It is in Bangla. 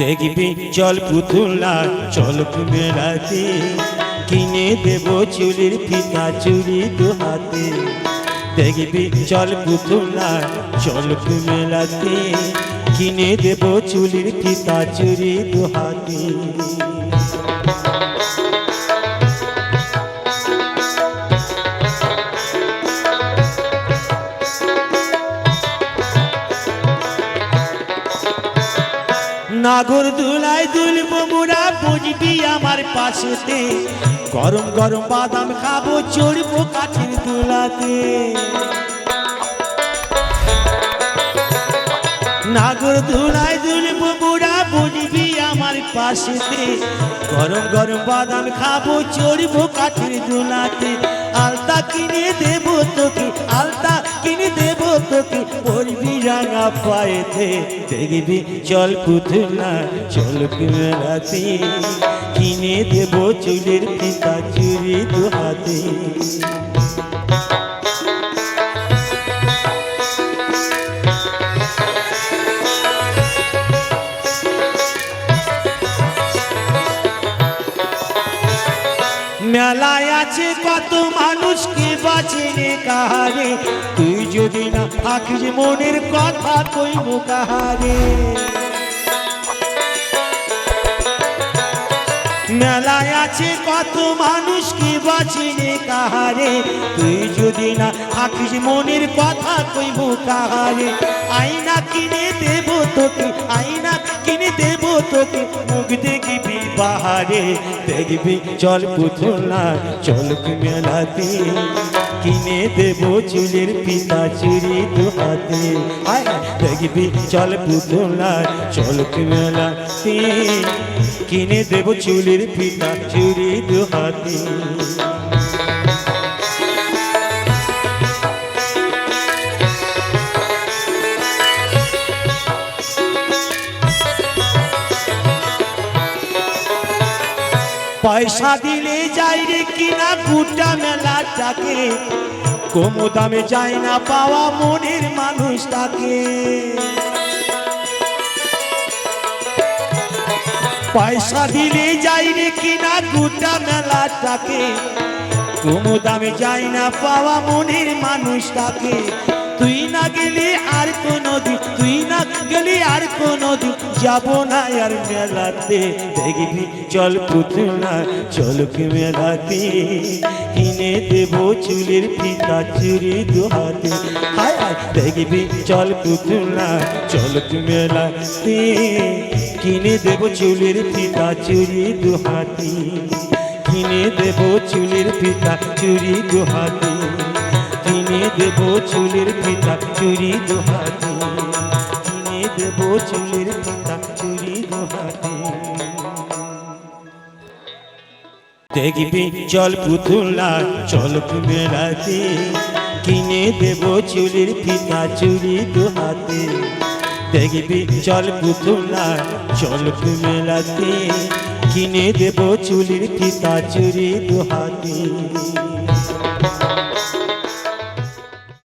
দেখবি চল পুতুলা চলক মেলাতে, কিনে দেব চুলির ফিতা চুড়ি দু হাতে। দেখবি চল পুতুলা চলক মেলাতে, কিনে দেব চুলির ফিতা চুড়ি দু হাতে। নাগর দুলাই দুলব মোরা, বুঝবি আমার পাশেতে, গরম গরম বাদাম খাবো চড়বো কাঠের দুলাতে। নাগর দুলাই দুলব মোরা, বুঝবি আমার পাশেতে, গরম গরম বাদাম খাবো চড়বো কাঠের দুলাতে। আলতা কিনে দেব তোকে, আলতা কিনে দেব তোকে, পরবি রাঙা পায়েতে। দেখবি চল পুতুলা চলক মেলাতে, কিনে দেব চুলের ফিতা চুড়ি দু হাতে। মেলায় আছে কত মানুষ, কে বাঁচেনে কাহারে, তুই যদি না থাকিস মনের কথা কইব কাহারে। মেলায় আছে কত মানুষ, কে বাঁচেনে কাহারে, তুই যদি না থাকিস মনের কথা কইব কাহারে। আয়না কিনে দেব তোকে, আয়না কিনে দেব তোকে, মুখ দেখবি বাহারে। দেখবি চল পুতুলা চলক মেলাতে, কিনে দেব চুলের ফিতা চুড়ি দু হাতে। দেখবি চল পুতুলা চলক মেলাতে, কিনে দেব চুলের ফিতা চুড়ি দু হাতে। পয়সা দিলে যাই রে কিনা গোটা মেলাটাকে, কম দামে যায় না পাওয়া মনের মানুষটাকে। পয়সা দিলে যাই রে কিনা গোটা মেলাটাকে, কম দামে যায় না পাওয়া মনের মানুষটাকে। তুই না গেলে আর কোনো দিন, তুই না গেলে আর কোনো দিন যাব না আর মেলাতে। দেখবি চল পুতুলা চলক মেলাতে, কিনে দেব চুলের ফিতা চুড়ি দু হাতে। হায় হায় দেখবি চল পুতুলা চলক মেলাতে, কিনে দেব চুলের ফিতা চুড়ি দু হাতে। কিনে দেব চুলের ফিতা চুড়ি দু হাতে, কিনে দেব চুলের ফিতা চুড়ি দু হাতে, কিনে দেব চুলের ফিতা চুড়ি দু হাতে। দেখবি চল পুতুলা চলক মেলাতে, কিনে দেব চুলের ফিতা চুড়ি দু হাতে। দেখবি চল পুতুলা চলক মেলাতে, কিনে দেব চুলের ফিতা চুড়ি দু হাতে।